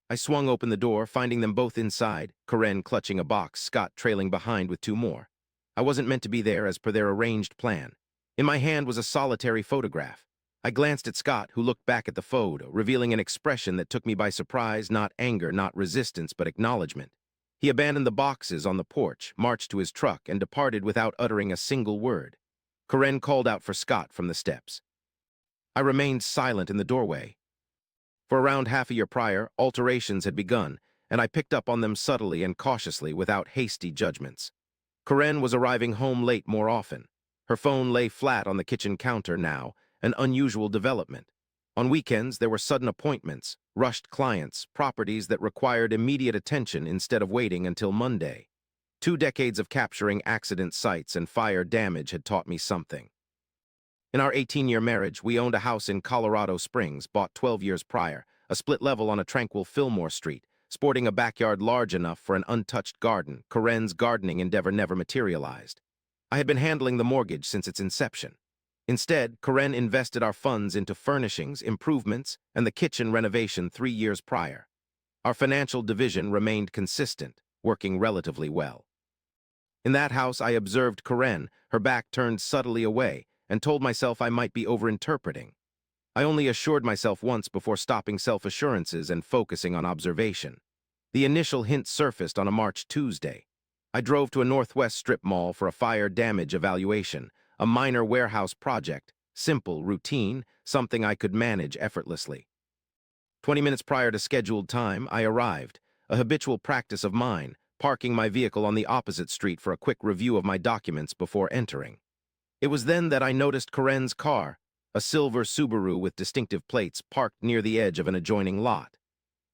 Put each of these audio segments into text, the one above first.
I swung open the door, finding them both inside, Karen clutching a box, Scott trailing behind with two more. I wasn't meant to be there as per their arranged plan. In my hand was a solitary photograph. I glanced at Scott, who looked back at the photo, revealing an expression that took me by surprise, not anger, not resistance, but acknowledgement. He abandoned the boxes on the porch, marched to his truck, and departed without uttering a single word. Karen called out for Scott from the steps. I remained silent in the doorway. For around half a year prior, alterations had begun, and I picked up on them subtly and cautiously without hasty judgments. Karen was arriving home late more often. Her phone lay flat on the kitchen counter now, an unusual development. On weekends, there were sudden appointments, rushed clients, properties that required immediate attention instead of waiting until Monday. 2 decades of capturing accident sites and fire damage had taught me something. In our 18-year marriage, we owned a house in Colorado Springs, bought 12 years prior, a split level on a tranquil Fillmore Street, sporting a backyard large enough for an untouched garden. Karen's gardening endeavor never materialized. I had been handling the mortgage since its inception. Instead, Karen invested our funds into furnishings, improvements, and the kitchen renovation 3 years prior. Our financial division remained consistent, working relatively well. In that house, I observed Karen, her back turned subtly away, and told myself I might be overinterpreting. I only assured myself once before stopping self-assurances and focusing on observation. The initial hint surfaced on a March Tuesday. I drove to a Northwest strip mall for a fire damage evaluation, a minor warehouse project, simple, routine, something I could manage effortlessly. 20 minutes prior to scheduled time, I arrived, a habitual practice of mine, parking my vehicle on the opposite street for a quick review of my documents before entering. It was then that I noticed Karen's car, a silver Subaru with distinctive plates, parked near the edge of an adjoining lot.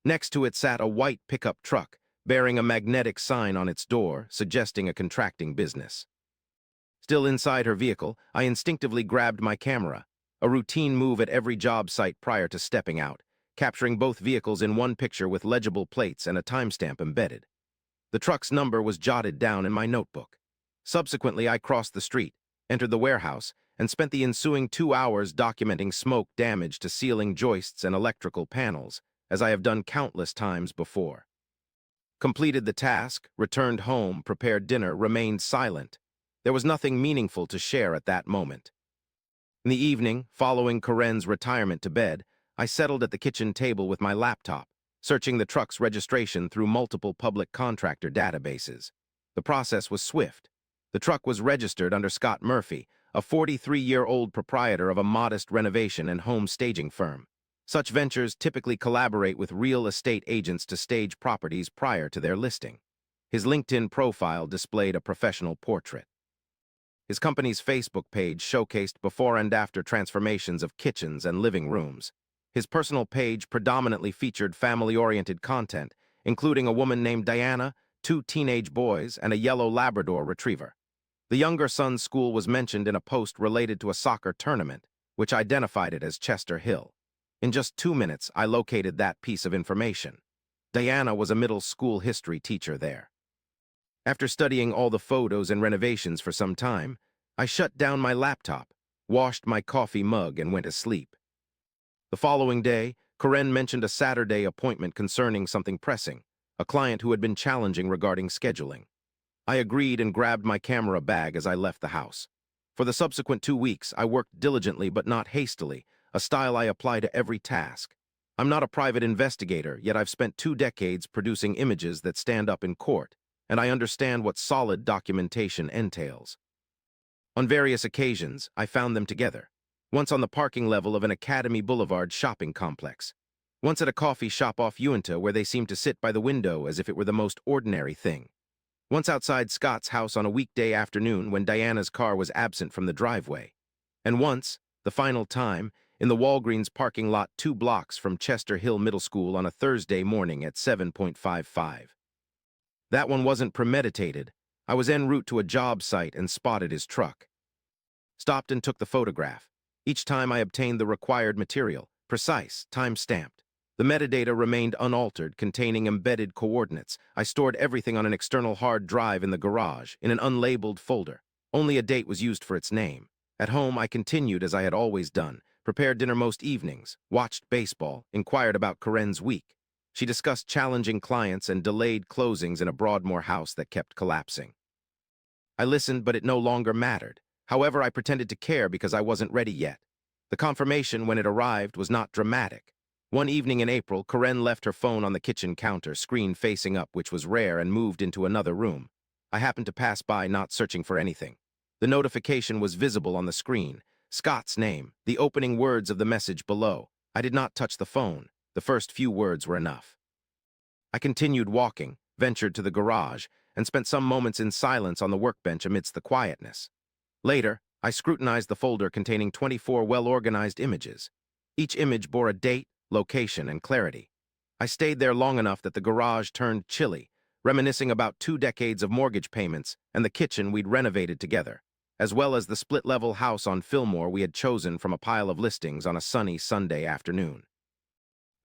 Next to it sat a white pickup truck, bearing a magnetic sign on its door, suggesting a contracting business. Still inside her vehicle, I instinctively grabbed my camera, a routine move at every job site prior to stepping out, capturing both vehicles in one picture with legible plates and a timestamp embedded. The truck's number was jotted down in my notebook. Subsequently, I crossed the street, entered the warehouse, and spent the ensuing 2 hours documenting smoke damage to ceiling joists and electrical panels, as I have done countless times before. Completed the task, returned home, prepared dinner, remained silent. There was nothing meaningful to share at that moment. In the evening, following Karen's retirement to bed, I settled at the kitchen table with my laptop, searching the truck's registration through multiple public contractor databases. The process was swift. The truck was registered under Scott Murphy, a 43-year-old proprietor of a modest renovation and home staging firm. Such ventures typically collaborate with real estate agents to stage properties prior to their listing. His LinkedIn profile displayed a professional portrait. His company's Facebook page showcased before and after transformations of kitchens and living rooms. His personal page predominantly featured family-oriented content, including a woman named Diana, 2 teenage boys, and a yellow Labrador retriever. The younger son's school was mentioned in a post related to a soccer tournament, which identified it as Chester Hill. In just 2 minutes, I located that piece of information. Diana was a middle school history teacher there. After studying all the photos and renovations for some time, I shut down my laptop, washed my coffee mug, and went to sleep. The following day, Karen mentioned a Saturday appointment concerning something pressing, a client who had been challenging regarding scheduling. I agreed and grabbed my camera bag as I left the house. For the subsequent 2 weeks, I worked diligently but not hastily, a style I apply to every task. I'm not a private investigator, yet I've spent 2 decades producing images that stand up in court, and I understand what solid documentation entails. On various occasions, I found them together. Once on the parking level of an Academy Boulevard shopping complex. Once at a coffee shop off Uinta where they seemed to sit by the window as if it were the most ordinary thing. Once outside Scott's house on a weekday afternoon when Diana's car was absent from the driveway. And once, the final time, in the Walgreens parking lot 2 blocks from Chester Hill Middle School on a Thursday morning at 7:55. That one wasn't premeditated. I was en route to a job site and spotted his truck. Stopped and took the photograph. Each time I obtained the required material, precise, time-stamped. The metadata remained unaltered, containing embedded coordinates. I stored everything on an external hard drive in the garage, in an unlabeled folder. Only a date was used for its name. At home, I continued as I had always done, prepared dinner most evenings, watched baseball, inquired about Karen's week. She discussed challenging clients and delayed closings in a Broadmoor house that kept collapsing. I listened, but it no longer mattered. However, I pretended to care because I wasn't ready yet. The confirmation, when it arrived, was not dramatic. One evening in April, Corinne left her phone on the kitchen counter, screen facing up, which was rare, and moved into another room. I happened to pass by, not searching for anything. The notification was visible on the screen. Scott's name, the opening words of the message below. I did not touch the phone. The first few words were enough. I continued walking, ventured to the garage, and spent some moments in silence on the workbench amidst the quietness. Later, I scrutinized the folder containing 24 well-organized images. Each image bore a date, location, and clarity. I stayed there long enough that the garage turned chilly, reminiscing about 2 decades of mortgage payments and the kitchen we'd renovated together, as well as the split-level house on Fillmore we had chosen from a pile of listings on a sunny Sunday afternoon.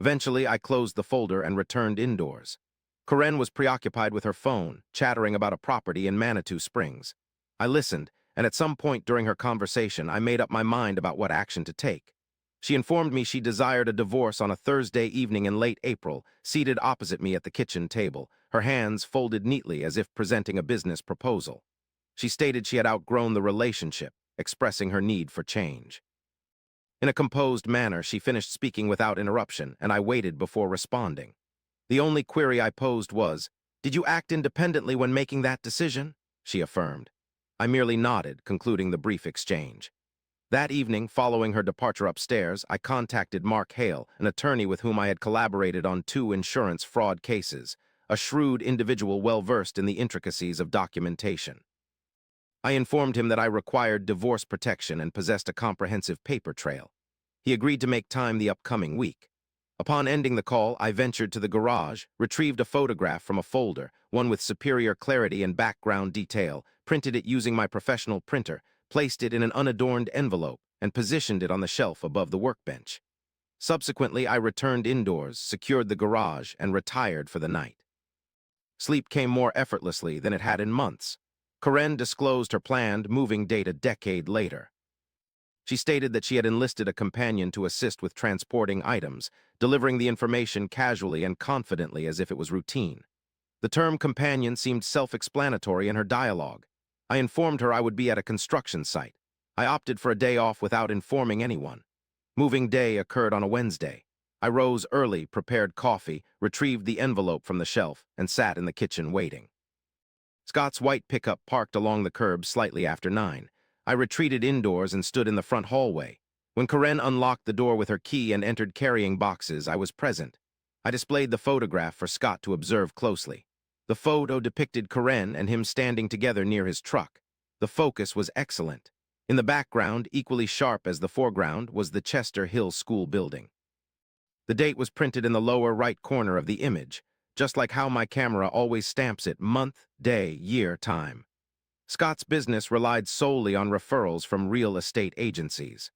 Eventually, I closed the folder and returned indoors. Corinne was preoccupied with her phone, chattering about a property in Manitou Springs. I listened, and at some point during her conversation, I made up my mind about what action to take. She informed me she desired a divorce on a Thursday evening in late April, seated opposite me at the kitchen table, her hands folded neatly as if presenting a business proposal. She stated she had outgrown the relationship, expressing her need for change. In a composed manner, she finished speaking without interruption, and I waited before responding. The only query I posed was, "Did you act independently when making that decision?" She affirmed. I merely nodded, concluding the brief exchange. That evening, following her departure upstairs, I contacted Mark Hale, an attorney with whom I had collaborated on 2 insurance fraud cases, a shrewd individual well-versed in the intricacies of documentation. I informed him that I required divorce protection and possessed a comprehensive paper trail. He agreed to make time the upcoming week. Upon ending the call, I ventured to the garage, retrieved a photograph from a folder, one with superior clarity and background detail, printed it using my professional printer, placed it in an unadorned envelope, and positioned it on the shelf above the workbench. Subsequently, I returned indoors, secured the garage, and retired for the night. Sleep came more effortlessly than it had in months. Corinne disclosed her planned moving date a decade later. She stated that she had enlisted a companion to assist with transporting items, delivering the information casually and confidently as if it was routine. The term companion seemed self-explanatory in her dialogue. I informed her I would be at a construction site. I opted for a day off without informing anyone. Moving day occurred on a Wednesday. I rose early, prepared coffee, retrieved the envelope from the shelf, and sat in the kitchen waiting. Scott's white pickup parked along the curb slightly after 9. I retreated indoors and stood in the front hallway. When Corinne unlocked the door with her key and entered carrying boxes, I was present. I displayed the photograph for Scott to observe closely. The photo depicted Corinne and him standing together near his truck. The focus was excellent. In the background, equally sharp as the foreground, was the Chester Hill School building. The date was printed in the lower right corner of the image, just like how my camera always stamps it: month, day, year, time. Scott's business relied solely on referrals from real estate agencies.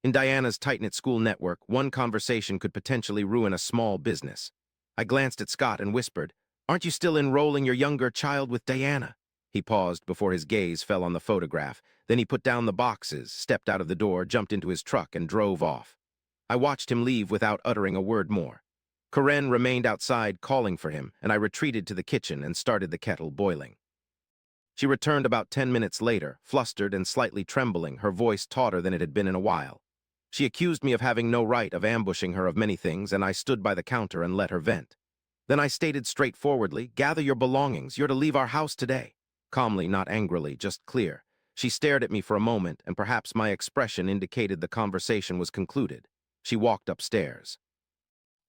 In Diana's tight-knit school network, one conversation could potentially ruin a small business. I glanced at Scott and whispered, "Aren't you still enrolling your younger child with Diana?" He paused before his gaze fell on the photograph. Then he put down the boxes, stepped out of the door, jumped into his truck, and drove off. I watched him leave without uttering a word more. Corinne remained outside calling for him, and I retreated to the kitchen and started the kettle boiling. She returned about 10 minutes later, flustered and slightly trembling, her voice tauter than it had been in a while. She accused me of having no right of ambushing her of many things, and I stood by the counter and let her vent. Then I stated straightforwardly, "Gather your belongings, you're to leave our house today." Calmly, not angrily, just clear. She stared at me for a moment, and perhaps my expression indicated the conversation was concluded. She walked upstairs.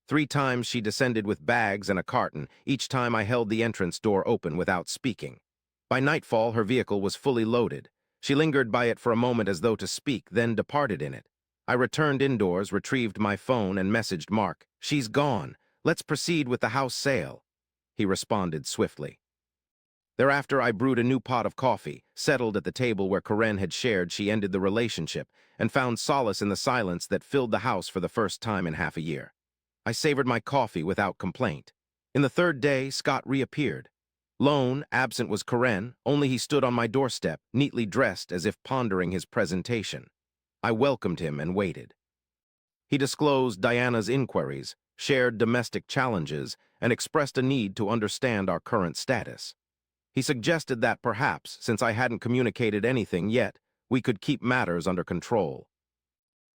3 times she descended with bags and a carton. Each time I held the entrance door open without speaking. By nightfall, her vehicle was fully loaded. She lingered by it for a moment as though to speak, then departed in it. I returned indoors, retrieved my phone, and messaged Mark, "She's gone. Let's proceed with the house sale." He responded swiftly. Thereafter, I brewed a new pot of coffee, settled at the table where Corinne had shared she ended the relationship, and found solace in the silence that filled the house for the first time in half a year. I savored my coffee without complaint. In the 3rd day, Scott reappeared. Lone, absent was Corinne, only he stood on my doorstep, neatly dressed as if pondering his presentation. I welcomed him and waited. He disclosed Diana's inquiries, shared domestic challenges, and expressed a need to understand our current status. He suggested that perhaps, since I hadn't communicated anything yet, we could keep matters under control.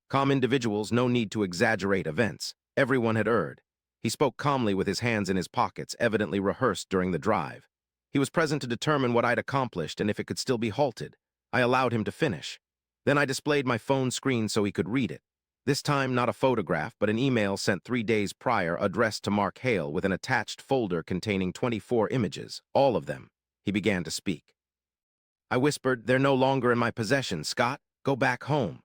Calm individuals, no need to exaggerate events. Everyone had erred. He spoke calmly with his hands in his pockets, evidently rehearsed during the drive. He was present to determine what I'd accomplished and if it could still be halted. I allowed him to finish. Then I displayed my phone screen so he could read it. This time, not a photograph, but an email sent 3 days prior addressed to Mark Hale with an attached folder containing 24 images, all of them. He began to speak. I whispered, "They're no longer in my possession, Scott. Go back home."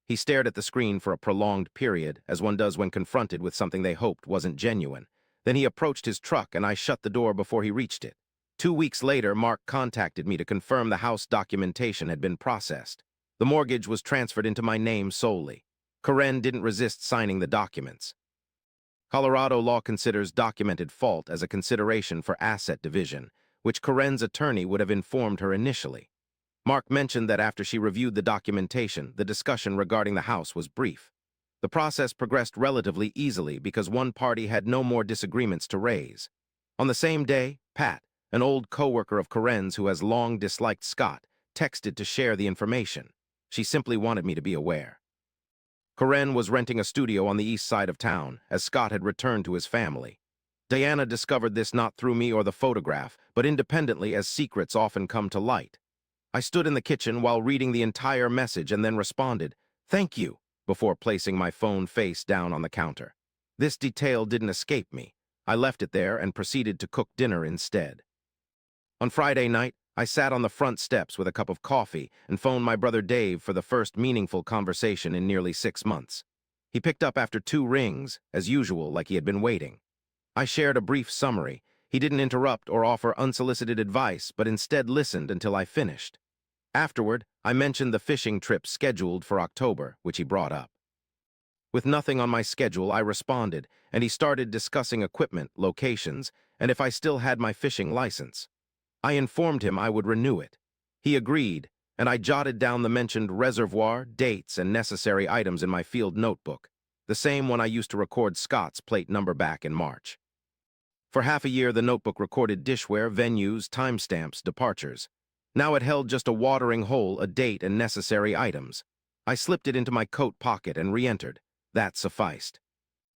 He stared at the screen for a prolonged period, as one does when confronted with something they hoped wasn't genuine. Then he approached his truck and I shut the door before he reached it. 2 weeks later, Mark contacted me to confirm the house documentation had been processed. The mortgage was transferred into my name solely. Karen didn't resist signing the documents. Colorado law considers documented fault as a consideration for asset division, which Karen's attorney would have informed her initially. Mark mentioned that after she reviewed the documentation, the discussion regarding the house was brief. The process progressed relatively easily because one party had no more disagreements to raise. On the same day, Pat, an old coworker of Karen's who has long disliked Scott, texted to share the information. She simply wanted me to be aware. Karen was renting a studio on the east side of town, as Scott had returned to his family. Diana discovered this not through me or the photograph, but independently as secrets often come to light. I stood in the kitchen while reading the entire message and then responded, "Thank you," before placing my phone face down on the counter. This detail didn't escape me. I left it there and proceeded to cook dinner instead. On Friday night, I sat on the front steps with a cup of coffee and phoned my brother Dave for the first meaningful conversation in nearly 6 months. He picked up after 2 rings, as usual, like he had been waiting. I shared a brief summary. He didn't interrupt or offer unsolicited advice, but instead listened until I finished. Afterward, I mentioned the fishing trip scheduled for October, which he brought up. With nothing on my schedule, I responded, and he started discussing equipment, locations, and if I still had my fishing license. I informed him I would renew it. He agreed, and I jotted down the mentioned reservoir, dates, and necessary items in my field notebook, the same one I used to record Scott's plate number back in March. For half a year, the notebook recorded dishware, venues, timestamps, departures. Now it held just a watering hole, a date, and necessary items. I slipped it into my coat pocket and re-entered. That sufficed.